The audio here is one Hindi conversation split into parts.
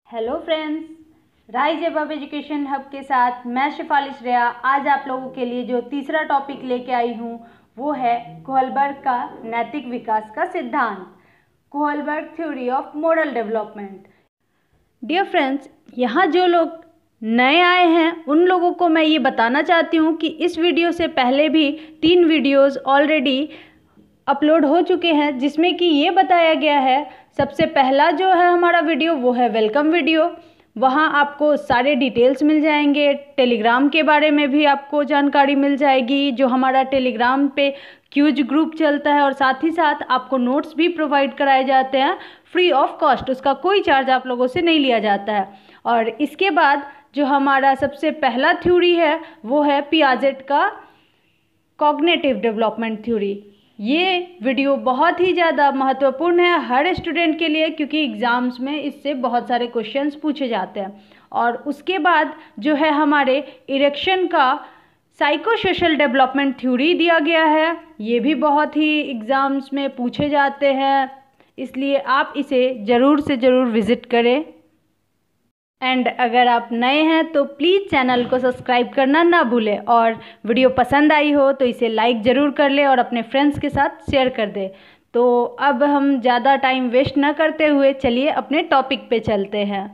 Hello friends, rise above education hub के साथ मैं शेफाली श्रेया आज आप लोगों के लिए जो तीसरा टॉपिक लेके आई हूँ वो है कोहलबर्ग का नैतिक विकास का सिद्धांत, Kohlberg theory of moral development. Dear friends, यहाँ जो लोग नए आए हैं उन लोगों को मैं ये बताना चाहती हूँ कि इस वीडियो से पहले भी 3 वीडियोस ऑलरेडी अपलोड हो चुके हैं जिसमें कि ये बताया गया है। सबसे पहला जो है हमारा वीडियो वो है वेलकम वीडियो। वहाँ आपको सारे डिटेल्स मिल जाएंगे, टेलीग्राम के बारे में भी आपको जानकारी मिल जाएगी, जो हमारा टेलीग्राम पे क्यूज ग्रुप चलता है, और साथ ही साथ आपको नोट्स भी प्रोवाइड कराए जाते हैं फ्री ऑफ कॉस्ट, उसका कोई चार्ज आप लोगों से नहीं लिया जाता है। और इसके बाद जो हमारा सबसे पहला थ्योरी है वो है पियाजेट का कॉग्निटिव डेवलपमेंट थ्योरी। ये वीडियो बहुत ही ज़्यादा महत्वपूर्ण है हर स्टूडेंट के लिए, क्योंकि एग्ज़ाम्स में इससे बहुत सारे क्वेश्चंस पूछे जाते हैं। और उसके बाद जो है हमारे इरेक्शन का साइको सोशल डेवलपमेंट थ्योरी दिया गया है। ये भी बहुत ही एग्ज़ाम्स में पूछे जाते हैं, इसलिए आप इसे ज़रूर से ज़रूर विज़िट करें। एंड अगर आप नए हैं तो प्लीज़ चैनल को सब्सक्राइब करना ना भूलें, और वीडियो पसंद आई हो तो इसे लाइक ज़रूर कर ले और अपने फ्रेंड्स के साथ शेयर कर दे। तो अब हम ज़्यादा टाइम वेस्ट ना करते हुए चलिए अपने टॉपिक पे चलते हैं।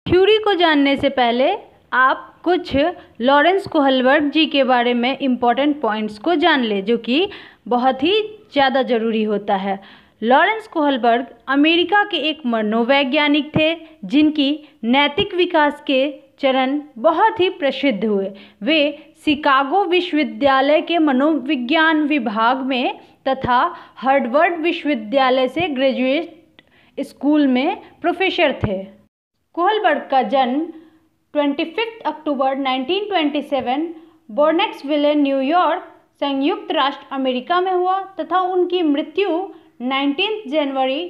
थ्योरी को जानने से पहले आप कुछ लॉरेंस कोहलबर्ग जी के बारे में इम्पॉर्टेंट पॉइंट्स को जान ले, जो कि बहुत ही ज़्यादा ज़रूरी होता है। लॉरेंस कोहलबर्ग अमेरिका के एक मनोवैज्ञानिक थे जिनकी नैतिक विकास के चरण बहुत ही प्रसिद्ध हुए। वे शिकागो विश्वविद्यालय के मनोविज्ञान विभाग में तथा हार्वर्ड विश्वविद्यालय से ग्रेजुएट स्कूल में प्रोफेसर थे। कोहलबर्ग का जन्म 25 अक्टूबर 1927 बोर्नेक्सविले, न्यूयॉर्क, संयुक्त राष्ट्र अमेरिका में हुआ तथा उनकी मृत्यु 19 जनवरी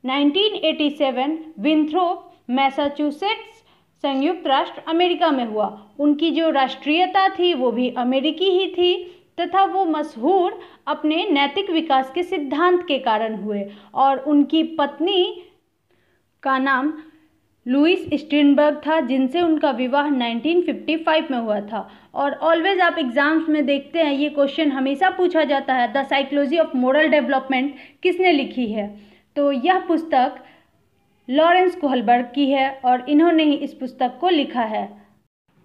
1987 विंथ्रोप, मैसाचुसेट्स, संयुक्त राष्ट्र अमेरिका में हुआ। उनकी जो राष्ट्रीयता थी वो भी अमेरिकी ही थी तथा वो मशहूर अपने नैतिक विकास के सिद्धांत के कारण हुए। और उनकी पत्नी का नाम लुइस स्टीनबर्ग था, जिनसे उनका विवाह 1955 में हुआ था। और ऑलवेज आप एग्जाम्स में देखते हैं ये क्वेश्चन हमेशा पूछा जाता है, the psychology of moral development किसने लिखी है? तो यह पुस्तक लॉरेंस कोहलबर्ग की है और इन्होंने ही इस पुस्तक को लिखा है।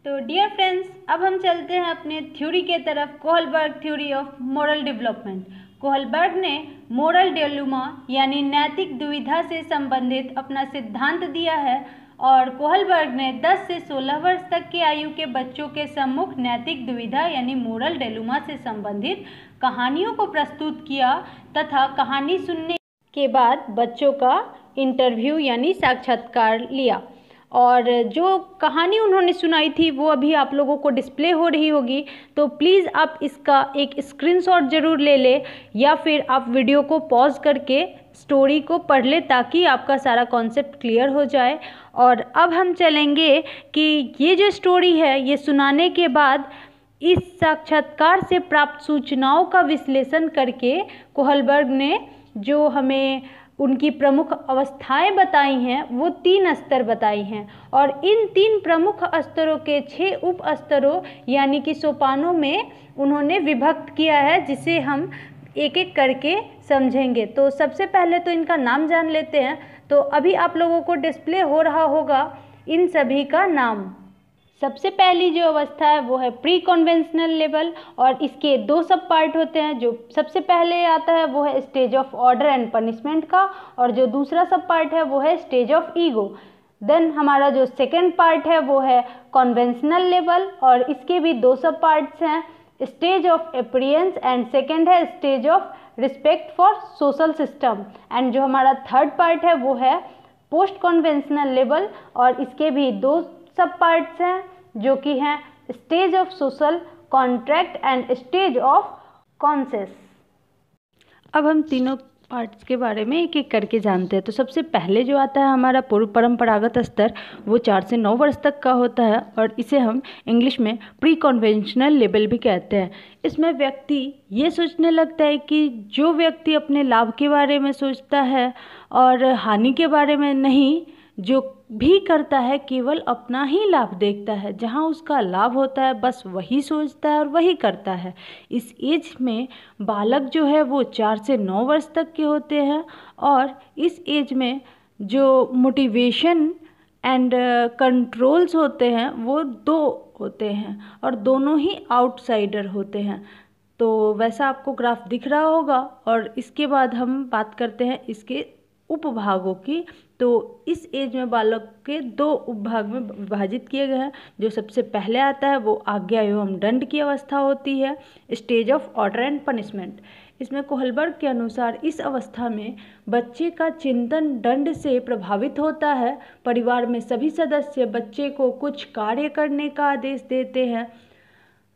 तो डियर फ्रेंड्स, अब हम चलते हैं अपने थ्योरी के तरफ, Kohlberg theory of moral development. Kohlberg ने मोरल डिलेमा यानी नैतिक दुविधा से संबंधित अपना सिद्धांत दिया है, और कोहलबर्ग ने 10 से 16 वर्ष तक की आयु के बच्चों के सम्मुख नैतिक दुविधा यानी मोरल डिलेमा से संबंधित कहानियों को प्रस्तुत किया तथा कहानी सुनने के बाद बच्चों का इंटरव्यू यानी साक्षात्कार लिया। और जो कहानी उन्होंने सुनाई थी वो अभी आप लोगों को डिस्प्ले हो रही होगी, तो प्लीज़ आप इसका एक स्क्रीनशॉट ज़रूर ले लें या फिर आप वीडियो को पॉज करके स्टोरी को पढ़ लें ताकि आपका सारा कॉन्सेप्ट क्लियर हो जाए। और अब हम चलेंगे कि ये जो स्टोरी है ये सुनाने के बाद इस साक्षात्कार से प्राप्त सूचनाओं का विश्लेषण करके कोहलबर्ग ने जो हमें उनकी प्रमुख अवस्थाएं बताई हैं वो 3 स्तर बताई हैं, और इन 3 प्रमुख स्तरों के 6 उप स्तरों यानी कि सोपानों में उन्होंने विभक्त किया है, जिसे हम एक एक करके समझेंगे। तो सबसे पहले तो इनका नाम जान लेते हैं। तो अभी आप लोगों को डिस्प्ले हो रहा होगा इन सभी का नाम। सबसे पहली जो अवस्था है वो है प्री कन्वेंशनल लेवल, और इसके 2 सब पार्ट होते हैं। जो सबसे पहले आता है वो है stage of order and punishment का, और जो दूसरा सब पार्ट है वो है स्टेज ऑफ ईगो। देन हमारा जो सेकेंड पार्ट है वो है कन्वेंशनल लेवल, और इसके भी 2 सब पार्ट्स हैं, stage of appearance and second है stage of respect for social system. And जो हमारा थर्ड पार्ट है वो है पोस्ट कन्वेंशनल लेवल, और इसके भी 2 सब पार्ट्स हैं जो कि हैं stage of social contract and stage of conscience. अब हम तीनों पार्ट्स के बारे में एक एक करके जानते हैं। तो सबसे पहले जो आता है हमारा पूर्व परंपरागत स्तर, वो 4 से 9 वर्ष तक का होता है, और इसे हम इंग्लिश में प्री कन्वेंशनल लेवल भी कहते हैं। इसमें व्यक्ति ये सोचने लगता है कि जो व्यक्ति अपने लाभ के बारे में सोचता है और हानि के बारे में नहीं, जो भी करता है केवल अपना ही लाभ देखता है। जहाँ उसका लाभ होता है बस वही सोचता है और वही करता है। इस एज में बालक जो है वो 4 से 9 वर्ष तक के होते हैं और इस एज में जो मोटिवेशन एंड कंट्रोल्स होते हैं वो 2 होते हैं और दोनों ही आउटसाइडर होते हैं। तो वैसा आपको ग्राफ दिख रहा होगा और इसके बाद हम बात करते हैं इसके उपभागों की। तो इस एज में बालक के 2 उपभाग में विभाजित किए गए हैं। जो सबसे पहले आता है वो आज्ञा एवं दंड की अवस्था होती है, stage of order and punishment. इसमें कोहलबर्ग के अनुसार इस अवस्था में बच्चे का चिंतन दंड से प्रभावित होता है। परिवार में सभी सदस्य बच्चे को कुछ कार्य करने का आदेश देते हैं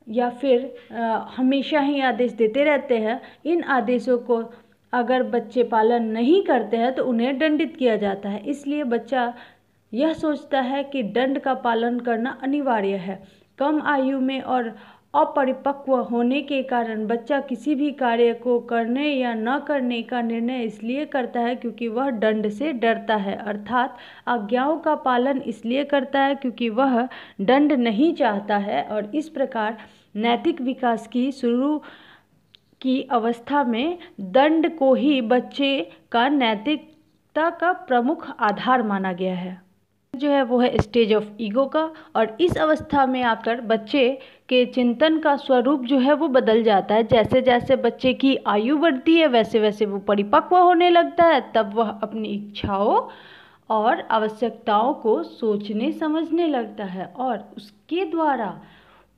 या फिर हमेशा ही आदेश देते रहते हैं। इन आदेशों को अगर बच्चे पालन नहीं करते हैं तो उन्हें दंडित किया जाता है। इसलिए बच्चा यह सोचता है कि दंड का पालन करना अनिवार्य है। कम आयु में और अपरिपक्व होने के कारण बच्चा किसी भी कार्य को करने या न करने का निर्णय इसलिए करता है क्योंकि वह दंड से डरता है, अर्थात आज्ञाओं का पालन इसलिए करता है क्योंकि वह दंड नहीं चाहता है। और इस प्रकार नैतिक विकास की शुरू की अवस्था में दंड को ही बच्चे का नैतिकता का प्रमुख आधार माना गया है। जो है वो है स्टेज ऑफ ईगो का, और इस अवस्था में आकर बच्चे के चिंतन का स्वरूप जो है वो बदल जाता है। जैसे जैसे बच्चे की आयु बढ़ती है वैसे वैसे वो परिपक्व होने लगता है। तब वह अपनी इच्छाओं और आवश्यकताओं को सोचने समझने लगता है और उसके द्वारा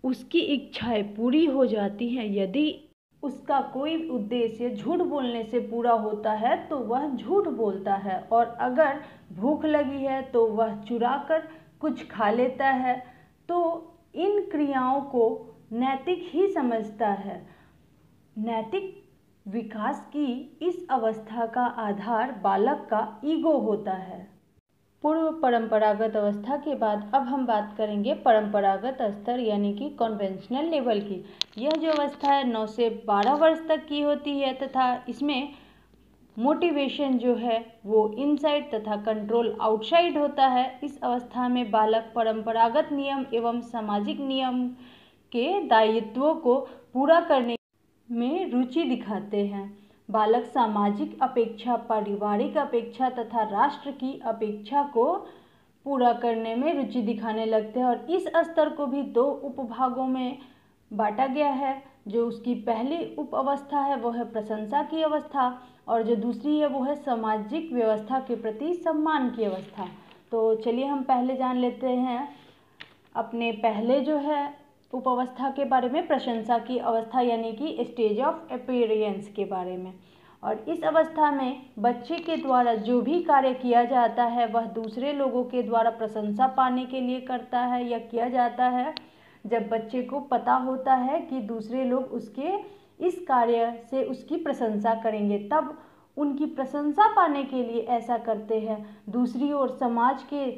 उसकी इच्छाएं पूरी हो जाती हैं। यदि उसका कोई उद्देश्य झूठ बोलने से पूरा होता है तो वह झूठ बोलता है, और अगर भूख लगी है तो वह चुरा कर कुछ खा लेता है। तो इन क्रियाओं को नैतिक ही समझता है। नैतिक विकास की इस अवस्था का आधार बालक का ईगो होता है। पूर्व परंपरागत अवस्था के बाद अब हम बात करेंगे परंपरागत स्तर यानी कि कन्वेंशनल लेवल की। यह जो अवस्था है 9 से 12 वर्ष तक की होती है तथा इसमें मोटिवेशन जो है वो इनसाइड तथा कंट्रोल आउटसाइड होता है। इस अवस्था में बालक परंपरागत नियम एवं सामाजिक नियम के दायित्वों को पूरा करने में रुचि दिखाते हैं। बालक सामाजिक अपेक्षा, पारिवारिक अपेक्षा तथा राष्ट्र की अपेक्षा को पूरा करने में रुचि दिखाने लगते हैं। और इस स्तर को भी 2 उपभागों में बांटा गया है। जो उसकी पहली उप अवस्था है वो है प्रशंसा की अवस्था, और जो दूसरी है वो है सामाजिक व्यवस्था के प्रति सम्मान की अवस्था। तो चलिए हम पहले जान लेते हैं अपने पहले जो है उप अवस्था के बारे में, प्रशंसा की अवस्था यानी कि स्टेज ऑफ अपीयरेंस के बारे में। और इस अवस्था में बच्चे के द्वारा जो भी कार्य किया जाता है वह दूसरे लोगों के द्वारा प्रशंसा पाने के लिए करता है या किया जाता है। जब बच्चे को पता होता है कि दूसरे लोग उसके इस कार्य से उसकी प्रशंसा करेंगे तब उनकी प्रशंसा पाने के लिए ऐसा करते हैं। दूसरी ओर समाज के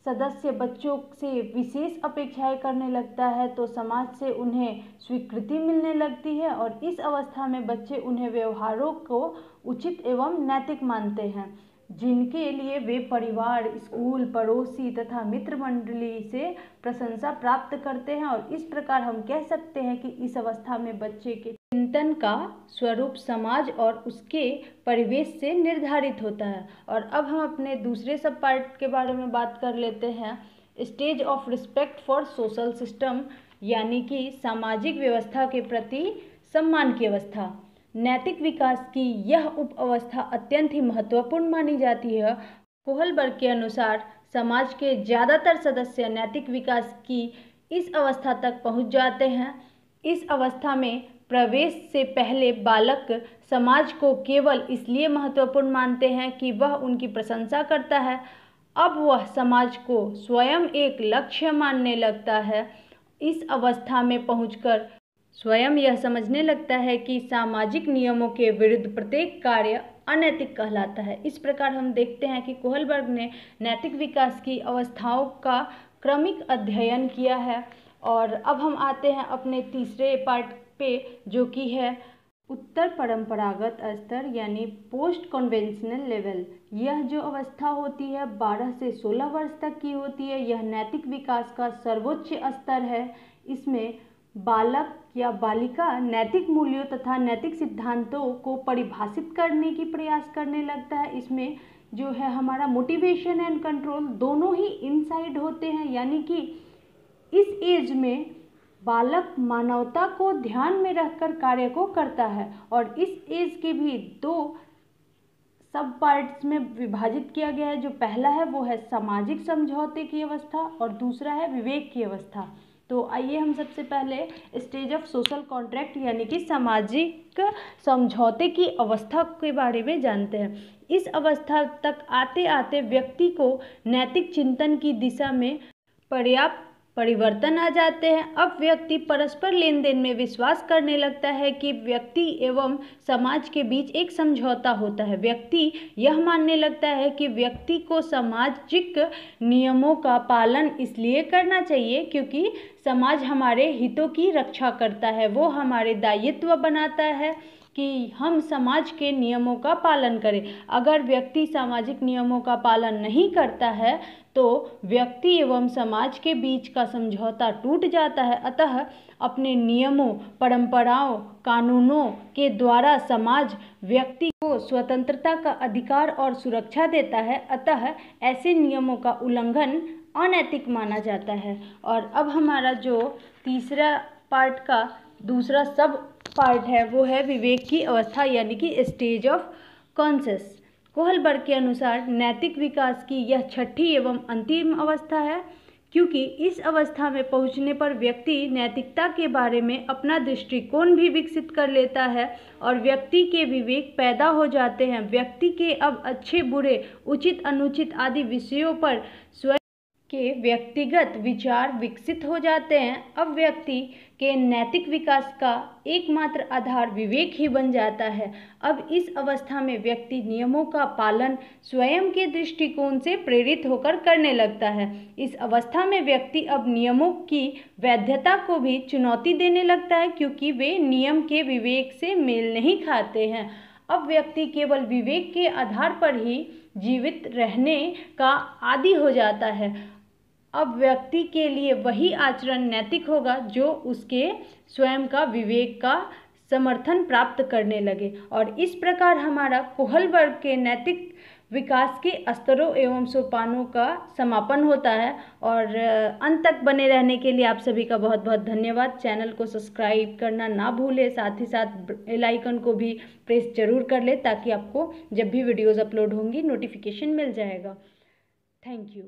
सदस्य बच्चों से विशेष अपेक्षाएं करने लगता है तो समाज से उन्हें स्वीकृति मिलने लगती है, और इस अवस्था में बच्चे उन्हें व्यवहारों को उचित एवं नैतिक मानते हैं जिनके लिए वे परिवार, स्कूल, पड़ोसी तथा मित्र मंडली से प्रशंसा प्राप्त करते हैं। और इस प्रकार हम कह सकते हैं कि इस अवस्था में बच्चे के चिंतन का स्वरूप समाज और उसके परिवेश से निर्धारित होता है। और अब हम अपने दूसरे सब पार्ट के बारे में बात कर लेते हैं, stage of respect for social system यानी कि सामाजिक व्यवस्था के प्रति सम्मान की अवस्था। नैतिक विकास की यह उप अवस्था अत्यंत ही महत्वपूर्ण मानी जाती है। कोहलबर्ग के अनुसार समाज के ज़्यादातर सदस्य नैतिक विकास की इस अवस्था तक पहुंच जाते हैं। इस अवस्था में प्रवेश से पहले बालक समाज को केवल इसलिए महत्वपूर्ण मानते हैं कि वह उनकी प्रशंसा करता है। अब वह समाज को स्वयं एक लक्ष्य मानने लगता है। इस अवस्था में पहुंचकर स्वयं यह समझने लगता है कि सामाजिक नियमों के विरुद्ध प्रत्येक कार्य अनैतिक कहलाता है। इस प्रकार हम देखते हैं कि कोहलबर्ग ने नैतिक विकास की अवस्थाओं का क्रमिक अध्ययन किया है। और अब हम आते हैं अपने तीसरे पार्ट पे जो कि है उत्तर परंपरागत स्तर यानी पोस्ट कन्वेंशनल लेवल। यह जो अवस्था होती है 12 से 16 वर्ष तक की होती है। यह नैतिक विकास का सर्वोच्च स्तर है। इसमें बालक या बालिका नैतिक मूल्यों तथा नैतिक सिद्धांतों को परिभाषित करने की प्रयास करने लगता है। इसमें जो है हमारा मोटिवेशन एंड कंट्रोल दोनों ही इनसाइड होते हैं, यानी कि इस एज में बालक मानवता को ध्यान में रखकर कार्य को करता है। और इस एज के भी 2 सब पार्ट्स में विभाजित किया गया है। जो पहला है वो है सामाजिक समझौते की अवस्था और दूसरा है विवेक की अवस्था। तो आइए हम सबसे पहले स्टेज ऑफ सोशल कॉन्ट्रैक्ट यानी कि सामाजिक समझौते की अवस्था के बारे में जानते हैं। इस अवस्था तक आते आते व्यक्ति को नैतिक चिंतन की दिशा में पर्याप्त परिवर्तन आ जाते हैं। अब व्यक्ति परस्पर लेन देन में विश्वास करने लगता है कि व्यक्ति एवं समाज के बीच एक समझौता होता है। व्यक्ति यह मानने लगता है कि व्यक्ति को सामाजिक नियमों का पालन इसलिए करना चाहिए क्योंकि समाज हमारे हितों की रक्षा करता है। वो हमारे दायित्व बनाता है कि हम समाज के नियमों का पालन करें। अगर व्यक्ति सामाजिक नियमों का पालन नहीं करता है तो व्यक्ति एवं समाज के बीच का समझौता टूट जाता है। अतः अपने नियमों, परंपराओं, कानूनों के द्वारा समाज व्यक्ति को स्वतंत्रता का अधिकार और सुरक्षा देता है। अतः ऐसे नियमों का उल्लंघन अनैतिक माना जाता है। और अब हमारा जो तीसरा पार्ट का दूसरा सब पार्ट है वो है विवेक की अवस्था यानी कि स्टेज ऑफ कॉन्शियस। कोहलबर्ग के अनुसार नैतिक विकास की यह छठी एवं अंतिम अवस्था है, क्योंकि इस अवस्था में पहुंचने पर व्यक्ति नैतिकता के बारे में अपना दृष्टिकोण भी विकसित कर लेता है और व्यक्ति के विवेक पैदा हो जाते हैं। व्यक्ति के अब अच्छे बुरे, उचित अनुचित आदि विषयों पर स्वयं के व्यक्तिगत विचार विकसित हो जाते हैं। अब व्यक्ति के नैतिक विकास का एकमात्र आधार विवेक ही बन जाता है। अब इस अवस्था में व्यक्ति नियमों का पालन स्वयं के दृष्टिकोण से प्रेरित होकर करने लगता है। इस अवस्था में व्यक्ति अब नियमों की वैधता को भी चुनौती देने लगता है क्योंकि वे नियम के विवेक से मेल नहीं खाते हैं। अब व्यक्ति केवल विवेक के आधार पर ही जीवित रहने का आदी हो जाता है। अब व्यक्ति के लिए वही आचरण नैतिक होगा जो उसके स्वयं का विवेक का समर्थन प्राप्त करने लगे। और इस प्रकार हमारा कोहलबर्ग के नैतिक विकास के स्तरों एवं सोपानों का समापन होता है। और अंत तक बने रहने के लिए आप सभी का बहुत बहुत धन्यवाद। चैनल को सब्सक्राइब करना ना भूलें, साथ ही साथ बेल आइकन को भी प्रेस जरूर कर लें ताकि आपको जब भी वीडियोज़ अपलोड होंगी नोटिफिकेशन मिल जाएगा। Thank you.